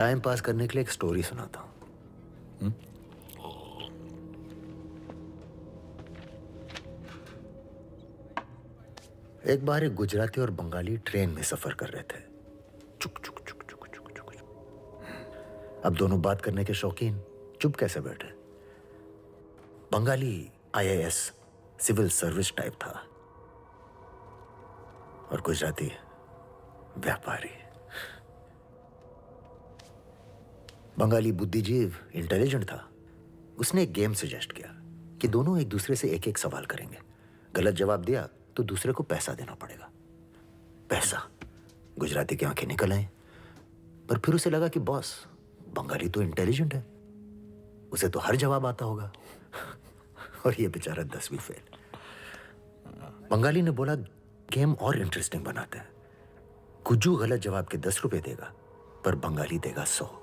Time pass करने के लिए एक स्टोरी सुनाता हूं। एक बार एक गुजराती और बंगाली ट्रेन में सफर कर रहे थे। चुक चुक चुक चुक चुक चुक चुक। अब दोनों बात करने के शौकीन चुप कैसे बैठे। Bengali IAS civil service type था और गुजराती व्यापारी। बंगाली बुद्धिजीव इंटेलिजेंट था। उसने एक गेम सजेस्ट किया कि दोनों एक दूसरे से एक एक सवाल करेंगे। गलत जवाब दिया तो दूसरे को पैसा देना पड़ेगा। पैसा। गुजराती की आंखें निकल आई, पर फिर उसे लगा कि बॉस, बंगाली तो इंटेलिजेंट है, उसे तो हर जवाब आता होगा और ये बेचारा 10वीं फेल। बंगाली ने बोला, गेम और इंटरेस्टिंग बनाते हैं। गुज्जू गलत जवाब के 10 रुपए देगा, पर बंगाली देगा 100।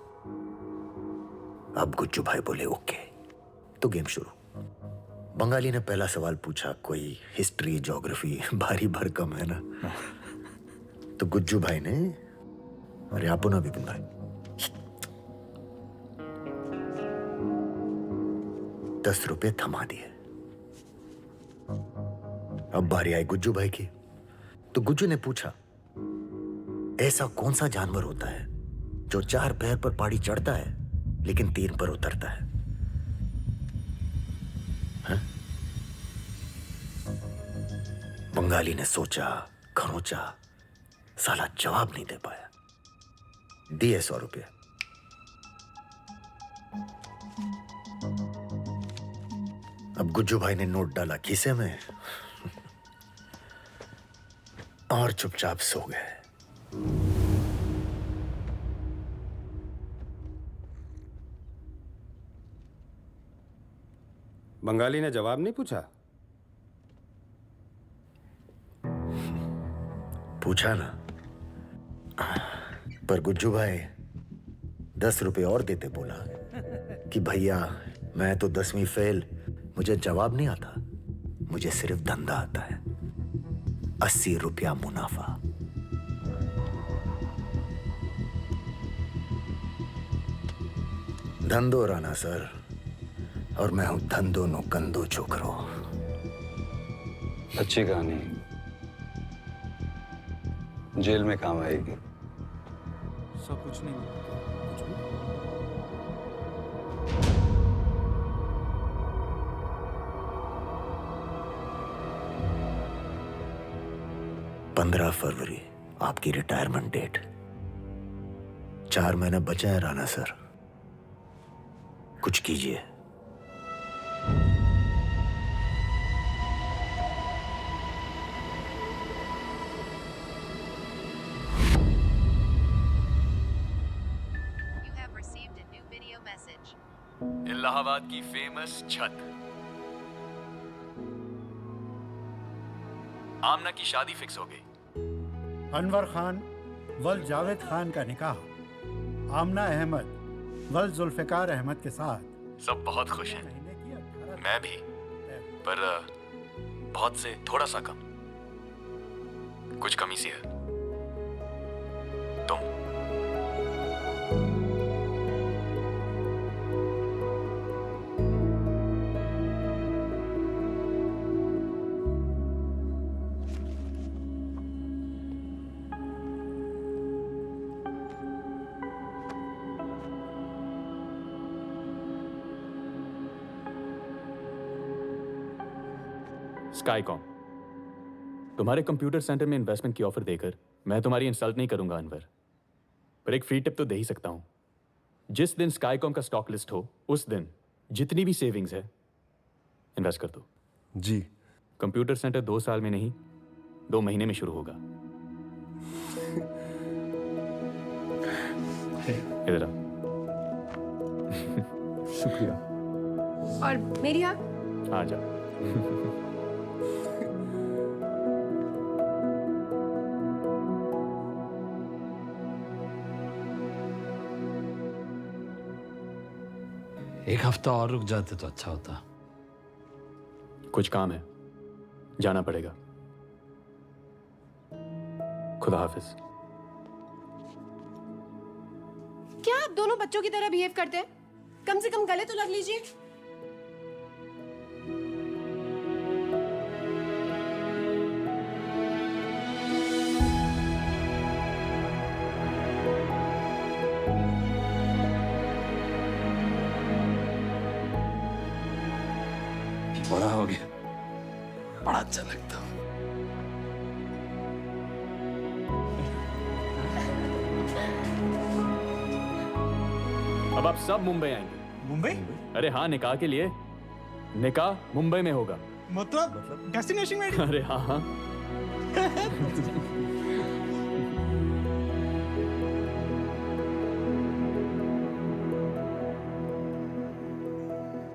अब गुज्जू भाई बोले ओके, तो गेम शुरू। बंगाली ने पहला सवाल पूछा, कोई हिस्ट्री ज्योग्राफी, भारी भरकम है ना। तो गुज्जू भाई ने, अरे आपो ना विपिन भाई, 10 रुपए थमा दिए। अब बारी आई गुज्जू भाई की। तो गुज्जू ने पूछा, ऐसा कौन सा जानवर होता है जो 4 पैर पर पहाड़ी चढ़ता है लेकिन 3 पर उतरता है? हाँ? बंगाली ने सोचा, खरोचा, साला जवाब नहीं दे पाया। दिए 100 रुपये। अब गुज्जू भाई ने नोट डाला खीसे में और चुपचाप सो गए। बंगाली ने जवाब नहीं पूछा? पूछा ना, पर गुज्जू भाई 10 रुपए और देते बोला कि भैया, मैं तो 10वीं फेल, मुझे जवाब नहीं आता, मुझे सिर्फ धंधा आता है। 80 रुपया मुनाफा। धंधो राणा सर, और मैं हूं धंधो नो कंधो छोकरो। अच्छी कहानी, जेल में काम आएगी। सब कुछ नहीं, कुछ भी। पंद्रह फरवरी आपकी रिटायरमेंट डेट। 4 महीने बचे हैं राणा सर, कुछ कीजिए। इलाहाबाद की फेमस छत। आमना की शादी फिक्स हो गई। अनवर खान वल जावेद खान का निकाह आमना अहमद वल जुल्फिकार अहमद के साथ। सब बहुत खुश हैं, मैं भी, पर बहुत से थोड़ा सा कम। कुछ कमी सी है। तुम। स्काईकॉम, तुम्हारे कंप्यूटर सेंटर में इन्वेस्टमेंट की ऑफर देकर मैं तुम्हारी इंसल्ट नहीं करूंगा अनवर, पर एक फ्री टिप तो दे ही सकता हूं। जिस दिन स्काईकॉम का स्टॉक लिस्ट हो, उस दिन जितनी भी सेविंग्स है इन्वेस्ट कर दो। जी। कंप्यूटर सेंटर 2 साल में नहीं, 2 महीने में शुरू होगा। इधर आओ। शुक्रिया। और मेरी आप? आ जाओ। एक हफ्ता और रुक जाते तो अच्छा होता। कुछ काम है, जाना पड़ेगा। खुदा हाफिज। क्या दोनों बच्चों की तरह बिहेव करते हैं? कम से कम गले तो लग लीजिए। बड़ा हो गया, बड़ा अच्छा लगता हूँ। अब आप सब मुंबई आएंगे। मुंबई? अरे हाँ, निकाह के लिए। निकाह मुंबई में होगा। मतलब डेस्टिनेशन वेडिंग? अरे हाँ हाँ।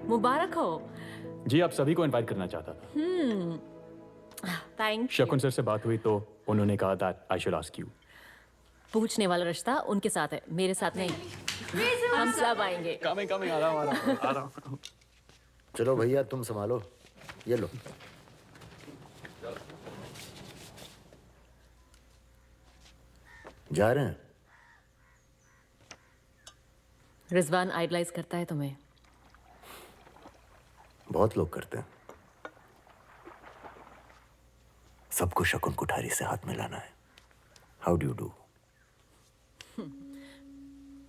मुबारक हो। जी, आप सभी को इनवाइट करना चाहता था। थैंक शकुन सर से बात हुई तो उन्होंने कहा that I should ask you. पूछने वाला रिश्ता उनके साथ है, मेरे साथ नहीं। हम सब आएंगे। कमिंग आ रहा हूँ। चलो भैया, तुम संभालो, ये लो। जा रहे हैं? रिजवान आइडलाइज करता है तुम्हें। बहुत लोग करते हैं। सबको शकुन कुठारी से हाथ मिलाना है। How do you do?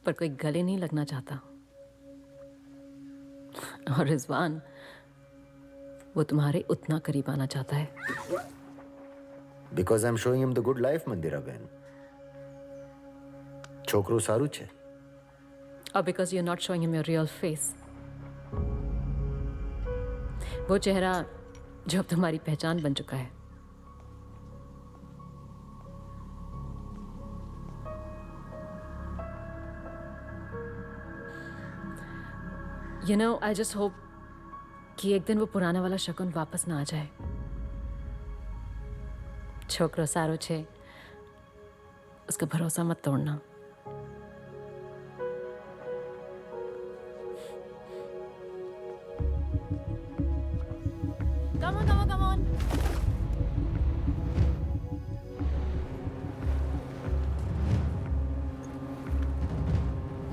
पर कोई गले नहीं लगना चाहता। और रिजवान, वो तुम्हारे उतना करीब आना चाहता है। Because I am showing him the good life, Mandira बहन। छोकरो सारू छे। और because you are not showing him your real face. वो चेहरा जो अब तुम्हारी पहचान बन चुका है। You know, I just hope कि एक दिन वो पुराना वाला शकुन वापस ना आ जाए। छोकरो सारो छे, उसका भरोसा मत तोड़ना। Come on, come on, come on.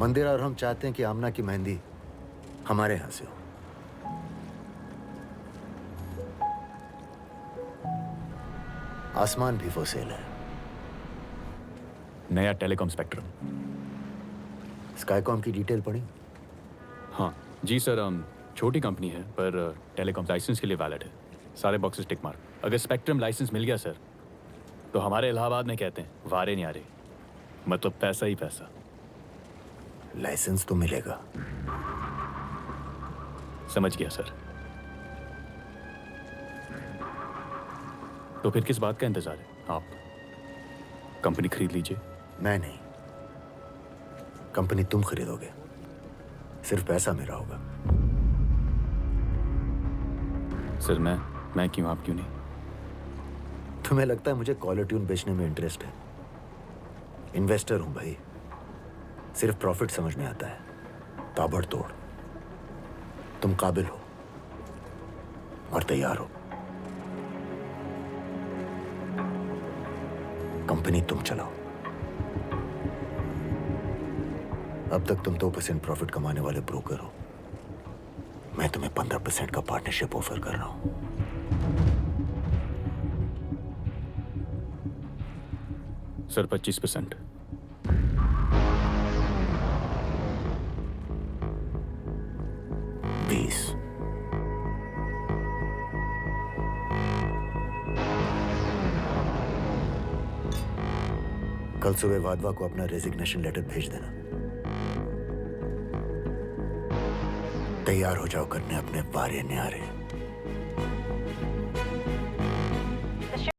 मंदिरा और हम चाहते हैं कि आमना की मेहंदी हमारे यहां से हो। आसमान भी वो सेल है। नया टेलीकॉम स्पेक्ट्रम। स्काईकॉम की डिटेल पढ़ी? हाँ जी सर, छोटी कंपनी है पर टेलीकॉम लाइसेंस के लिए वैलिड है। सारे बॉक्सेस टिक मार्क। अगर स्पेक्ट्रम लाइसेंस मिल गया सर, तो हमारे इलाहाबाद में कहते हैं वारे नहीं आ रहे, मतलब पैसा ही पैसा। लाइसेंस तो मिलेगा। समझ गया सर। तो फिर किस बात का इंतजार है? आप कंपनी खरीद लीजिए। मैं नहीं, कंपनी तुम खरीदोगे। सिर्फ पैसा मेरा होगा। सर मैं क्यों, आप क्यों नहीं? तुम्हें लगता है मुझे कॉलर ट्यून बेचने में इंटरेस्ट है? इन्वेस्टर हूं भाई। सिर्फ प्रॉफिट समझ में आता है। ताबड़तोड़। तुम काबिल हो और तैयार हो। कंपनी तुम चलाओ। अब तक तुम 2% प्रॉफिट कमाने वाले ब्रोकर हो। मैं तुम्हें 15% का पार्टनरशिप ऑफर कर रहा हूं। सर 25%। कल सुबह वाधवा को अपना रेजिग्नेशन लेटर भेज देना। तैयार हो जाओ करने अपने वारे न्यारे।